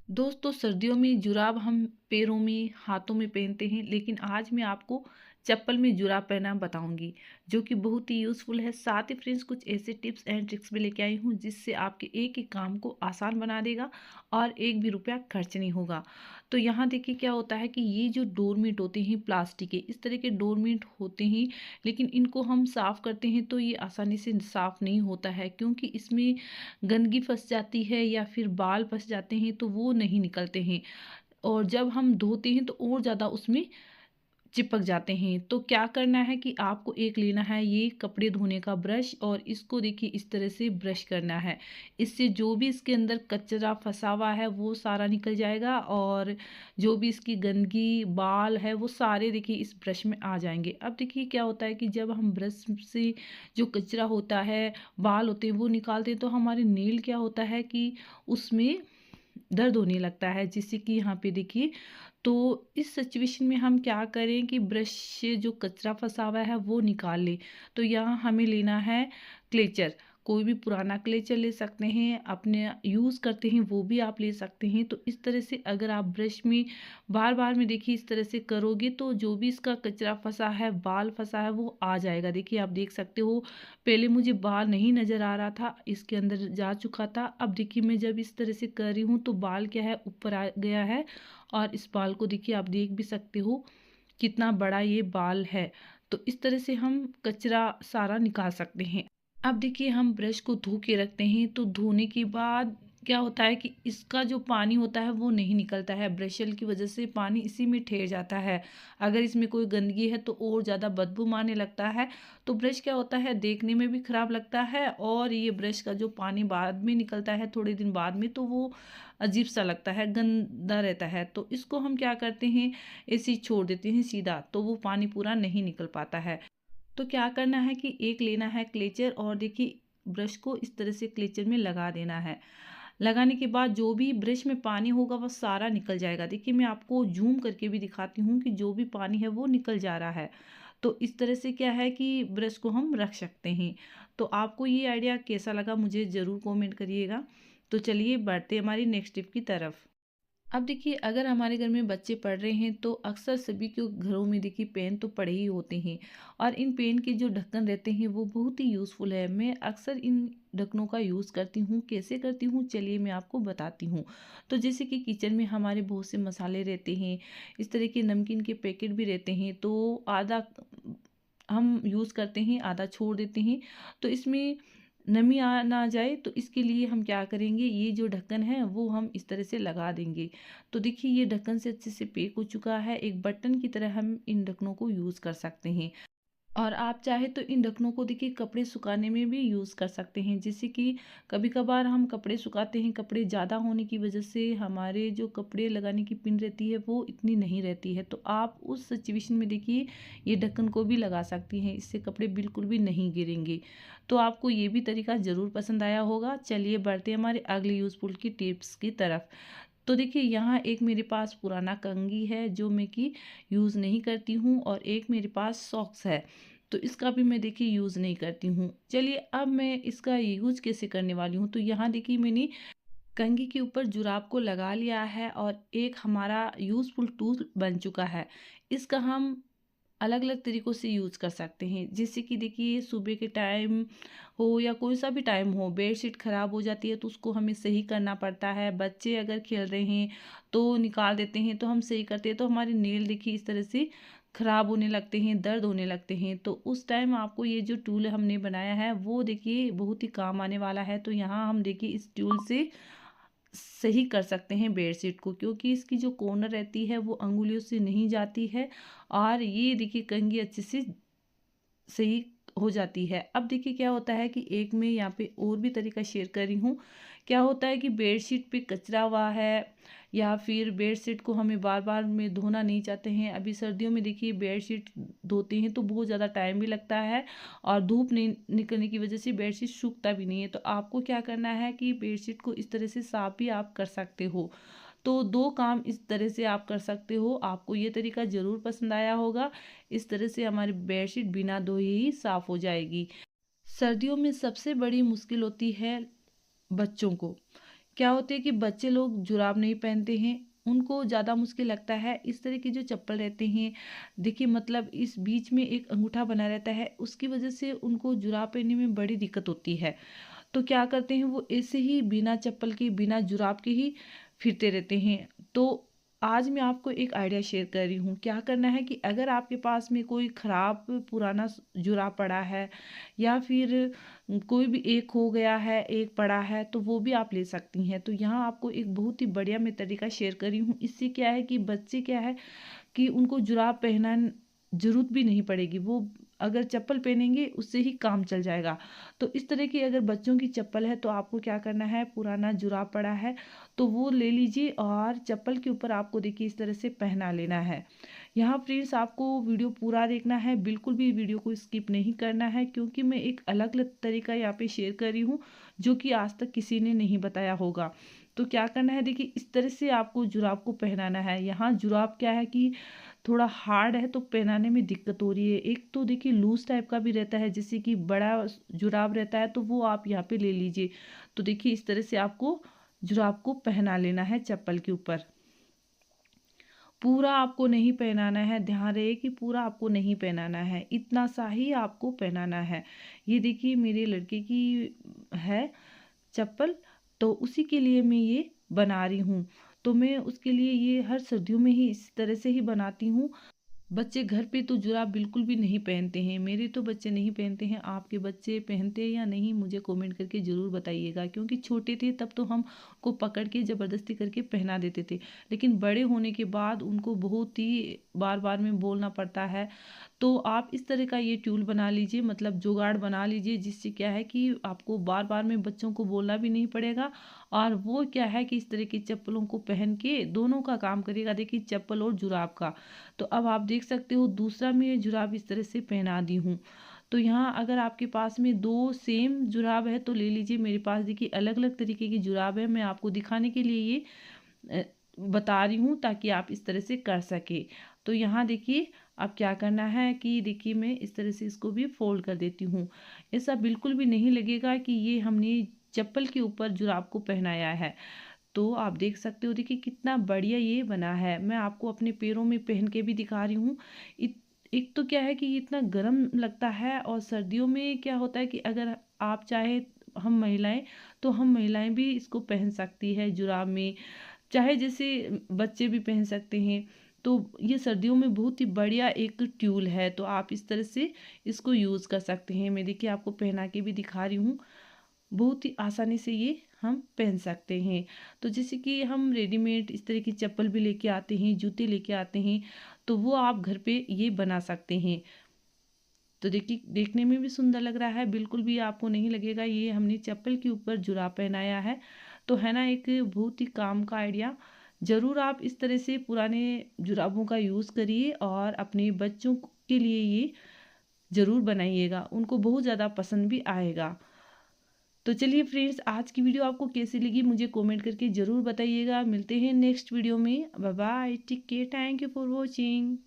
दोस्तों सर्दियों में जुराब हम पैरों में हाथों में पहनते हैं, लेकिन आज मैं आपको चप्पल में जुराब पहनना बताऊंगी जो कि बहुत ही यूज़फुल है। साथ ही फ्रेंड्स कुछ ऐसे टिप्स एंड ट्रिक्स भी लेके आई हूँ जिससे आपके एक एक काम को आसान बना देगा और एक भी रुपया खर्च नहीं होगा। तो यहाँ देखिए क्या होता है कि ये जो डोरमेट होते हैं प्लास्टिक के, इस तरह के डोरमेट होते हैं, लेकिन इनको हम साफ़ करते हैं तो ये आसानी से साफ़ नहीं होता है क्योंकि इसमें गंदगी फंस जाती है या फिर बाल फंस जाते हैं तो वो नहीं निकलते हैं। और जब हम धोते हैं तो और ज़्यादा उसमें चिपक जाते हैं। तो क्या करना है कि आपको एक लेना है ये कपड़े धोने का ब्रश और इसको देखिए इस तरह से ब्रश करना है। इससे जो भी इसके अंदर कचरा फंसा हुआ है वो सारा निकल जाएगा और जो भी इसकी गंदगी बाल है वो सारे देखिए इस ब्रश में आ जाएंगे। अब देखिए क्या होता है कि जब हम ब्रश से जो कचरा होता है, बाल होते हैं वो निकालते हैं तो हमारे नेल क्या होता है कि उसमें दर्द होने लगता है, जिससे कि यहाँ पे देखिए। तो इस सिचुएशन में हम क्या करें कि ब्रश से जो कचरा फंसा हुआ है वो निकाल लें। तो यहाँ हमें लेना है क्लेचर। कोई भी पुराना क्लेचर ले सकते हैं, अपने यूज़ करते हैं वो भी आप ले सकते हैं। तो इस तरह से अगर आप ब्रश में बार बार में देखिए इस तरह से करोगे तो जो भी इसका कचरा फंसा है, बाल फंसा है, वो आ जाएगा। देखिए आप देख सकते हो, पहले मुझे बाल नहीं नज़र आ रहा था, इसके अंदर जा चुका था। अब देखिए मैं जब इस तरह से कर रही हूँ तो बाल क्या है ऊपर आ गया है और इस बाल को देखिए आप देख भी सकते हो कितना बड़ा ये बाल है। तो इस तरह से हम कचरा सारा निकाल सकते हैं। अब देखिए हम ब्रश को धो के रखते हैं तो धोने के बाद क्या होता है कि इसका जो पानी होता है वो नहीं निकलता है, ब्रशल की वजह से पानी इसी में ठहर जाता है। अगर इसमें कोई गंदगी है तो और ज़्यादा बदबू मारने लगता है। तो ब्रश क्या होता है देखने में भी ख़राब लगता है और ये ब्रश का जो पानी बाद में निकलता है थोड़े दिन बाद में तो वो अजीब सा लगता है, गंदा रहता है। तो इसको हम क्या करते हैं, ऐसे ही छोड़ देते हैं सीधा, तो वो पानी पूरा नहीं निकल पाता है। तो क्या करना है कि एक लेना है क्लेचर और देखिए ब्रश को इस तरह से क्लेचर में लगा देना है। लगाने के बाद जो भी ब्रश में पानी होगा वह सारा निकल जाएगा। देखिए मैं आपको जूम करके भी दिखाती हूँ कि जो भी पानी है वो निकल जा रहा है। तो इस तरह से क्या है कि ब्रश को हम रख सकते हैं। तो आपको ये आइडिया कैसा लगा मुझे ज़रूर कमेंट करिएगा। तो चलिए बढ़ते हमारी नेक्स्ट टिप की तरफ। अब देखिए अगर हमारे घर में बच्चे पढ़ रहे हैं तो अक्सर सभी के घरों में देखिए पेन तो पड़े ही होते हैं और इन पेन के जो ढक्कन रहते हैं वो बहुत ही यूज़फुल है। मैं अक्सर इन ढक्कनों का यूज़ करती हूँ। कैसे करती हूँ चलिए मैं आपको बताती हूँ। तो जैसे कि किचन में हमारे बहुत से मसाले रहते हैं, इस तरह के नमकीन के पैकेट भी रहते हैं, तो आधा हम यूज़ करते हैं आधा छोड़ देते हैं। तो इसमें नमी आ ना जाए तो इसके लिए हम क्या करेंगे, ये जो ढक्कन है वो हम इस तरह से लगा देंगे। तो देखिए ये ढक्कन से अच्छे से पैक हो चुका है। एक बटन की तरह हम इन ढक्कनों को यूज़ कर सकते हैं। और आप चाहे तो इन ढक्कनों को देखिए कपड़े सुखाने में भी यूज़ कर सकते हैं। जैसे कि कभी कभार हम कपड़े सुखाते हैं, कपड़े ज़्यादा होने की वजह से हमारे जो कपड़े लगाने की पिन रहती है वो इतनी नहीं रहती है, तो आप उस सिचुएशन में देखिए ये ढक्कन को भी लगा सकती हैं। इससे कपड़े बिल्कुल भी नहीं गिरेंगे। तो आपको ये भी तरीका ज़रूर पसंद आया होगा। चलिए बढ़ते हैं हमारे अगले यूज़फुल की टिप्स की तरफ। तो देखिए यहाँ एक मेरे पास पुराना कंघी है जो मैं कि यूज़ नहीं करती हूँ और एक मेरे पास सॉक्स है, तो इसका भी मैं देखिए यूज़ नहीं करती हूँ। चलिए अब मैं इसका यूज़ कैसे करने वाली हूँ। तो यहाँ देखिए मैंने कंघी के ऊपर जुराब को लगा लिया है और एक हमारा यूज़फुल टूल बन चुका है। इसका हम अलग अलग तरीक़ों से यूज़ कर सकते हैं। जैसे कि देखिए सुबह के टाइम हो या कोई सा भी टाइम हो, बेडशीट ख़राब हो जाती है तो उसको हमें सही करना पड़ता है। बच्चे अगर खेल रहे हैं तो निकाल देते हैं तो हम सही करते हैं, तो हमारे नेल देखिए इस तरह से ख़राब होने लगते हैं, दर्द होने लगते हैं। तो उस टाइम आपको ये जो टूल हमने बनाया है वो देखिए बहुत ही काम आने वाला है। तो यहाँ हम देखिए इस टूल से सही कर सकते हैं बेडशीट को, क्योंकि इसकी जो कॉर्नर रहती है वो अंगुलियों से नहीं जाती है और ये देखिए कंघी अच्छे से सही हो जाती है। अब देखिए क्या होता है कि एक मैं यहाँ पे और भी तरीका शेयर कर रही हूँ। क्या होता है कि बेडशीट पे कचरा हुआ है या फिर बेडशीट को हमें बार बार में धोना नहीं चाहते हैं। अभी सर्दियों में देखिए बेडशीट धोते हैं तो बहुत ज़्यादा टाइम भी लगता है और धूप नहीं निकलने की वजह से बेडशीट सूखता भी नहीं है। तो आपको क्या करना है कि बेडशीट को इस तरह से साफ भी आप कर सकते हो। तो दो काम इस तरह से आप कर सकते हो। आपको ये तरीका ज़रूर पसंद आया होगा। इस तरह से हमारी बेडशीट बिना धोए ही साफ़ हो जाएगी। सर्दियों में सबसे बड़ी मुश्किल होती है बच्चों को, क्या होता है कि बच्चे लोग जुराब नहीं पहनते हैं, उनको ज़्यादा मुश्किल लगता है इस तरह की जो चप्पल रहते हैं। देखिए मतलब इस बीच में एक अंगूठा बना रहता है, उसकी वजह से उनको जुराब पहनने में बड़ी दिक्कत होती है। तो क्या करते हैं वो ऐसे ही बिना चप्पल के बिना जुराब के ही फिरते रहते हैं। तो आज मैं आपको एक आइडिया शेयर कर रही हूँ। क्या करना है कि अगर आपके पास में कोई ख़राब पुराना जुराब पड़ा है या फिर कोई भी एक हो गया है, एक पड़ा है, तो वो भी आप ले सकती हैं। तो यहाँ आपको एक बहुत ही बढ़िया मैं तरीका शेयर कर रही हूँ। इससे क्या है कि बच्चे क्या है कि उनको जुराब पहना ज़रूरत भी नहीं पड़ेगी। वो अगर चप्पल पहनेंगे उससे ही काम चल जाएगा। तो इस तरह की अगर बच्चों की चप्पल है तो आपको क्या करना है, पुराना जुराब पड़ा है तो वो ले लीजिए और चप्पल के ऊपर आपको देखिए इस तरह से पहना लेना है। यहाँ फ्रेंड्स आपको वीडियो पूरा देखना है, बिल्कुल भी वीडियो को स्किप नहीं करना है, क्योंकि मैं एक अलग तरीका यहाँ पे शेयर कर रही हूँ जो कि आज तक किसी ने नहीं बताया होगा। तो क्या करना है, देखिए इस तरह से आपको जुराब को पहनाना है। यहाँ जुराब क्या है कि थोड़ा हार्ड है तो पहनाने में दिक्कत हो रही है। एक तो देखिए लूज टाइप का भी रहता है, जैसे कि बड़ा जुराब रहता है तो वो आप यहाँ पे ले लीजिए। तो देखिए इस तरह से आपको जुराब को पहना लेना है चप्पल के ऊपर। पूरा आपको नहीं पहनाना है, ध्यान रहे कि पूरा आपको नहीं पहनाना है, इतना सा ही आपको पहनाना है। ये देखिए मेरे लड़के की है चप्पल, तो उसी के लिए मैं ये बना रही हूँ। तो मैं उसके लिए ये हर सर्दियों में ही इस तरह से ही बनाती हूँ। बच्चे घर पे तो जुराब बिल्कुल भी नहीं पहनते हैं, मेरे तो बच्चे नहीं पहनते हैं। आपके बच्चे पहनते हैं या नहीं मुझे कमेंट करके ज़रूर बताइएगा, क्योंकि छोटे थे तब तो हम को पकड़ के ज़बरदस्ती करके पहना देते थे, लेकिन बड़े होने के बाद उनको बहुत ही बार बार में बोलना पड़ता है। तो आप इस तरह का ये ट्यूल बना लीजिए, मतलब जुगाड़ बना लीजिए, जिससे क्या है कि आपको बार बार में बच्चों को बोलना भी नहीं पड़ेगा और वो क्या है कि इस तरह की चप्पलों को पहन के दोनों का काम करेगा, देखिए चप्पल और जुराब का। तो अब आप देख सकते हो दूसरा मैं जुराब इस तरह से पहना दी हूँ। तो यहाँ अगर आपके पास में दो सेम जुराब है तो ले लीजिए। मेरे पास देखिए अलग अलग तरीके की जुराब है, मैं आपको दिखाने के लिए ये बता रही हूँ ताकि आप इस तरह से कर सके। तो यहाँ देखिए अब क्या करना है कि देखिए मैं इस तरह से इसको भी फोल्ड कर देती हूँ। ऐसा बिल्कुल भी नहीं लगेगा कि ये हमने चप्पल के ऊपर जुराब को पहनाया है। तो आप देख सकते हो देखिए कितना बढ़िया ये बना है। मैं आपको अपने पैरों में पहन के भी दिखा रही हूँ। एक तो क्या है कि ये इतना गर्म लगता है और सर्दियों में क्या होता है कि अगर आप चाहे हम महिलाएं तो हम महिलाएं भी इसको पहन सकती है जुराब में, चाहे जैसे बच्चे भी पहन सकते हैं। तो ये सर्दियों में बहुत ही बढ़िया एक ट्यूल है, तो आप इस तरह से इसको यूज़ कर सकते हैं। मैं देखिए आपको पहना के भी दिखा रही हूँ, बहुत ही आसानी से ये हम पहन सकते हैं। तो जैसे कि हम रेडीमेड इस तरह की चप्पल भी लेके आते हैं, जूते लेके आते हैं, तो वो आप घर पे ये बना सकते हैं। तो देखिए देखने में भी सुंदर लग रहा है, बिल्कुल भी आपको नहीं लगेगा ये हमने चप्पल के ऊपर जुराब पहनाया है। तो है ना एक बहुत ही काम का आइडिया। ज़रूर आप इस तरह से पुराने जुराबों का यूज़ करिए और अपने बच्चों के लिए ये ज़रूर बनाइएगा, उनको बहुत ज़्यादा पसंद भी आएगा। तो चलिए फ्रेंड्स आज की वीडियो आपको कैसी लगी मुझे कमेंट करके ज़रूर बताइएगा। मिलते हैं नेक्स्ट वीडियो में। Bye bye, take care, thank you for watching.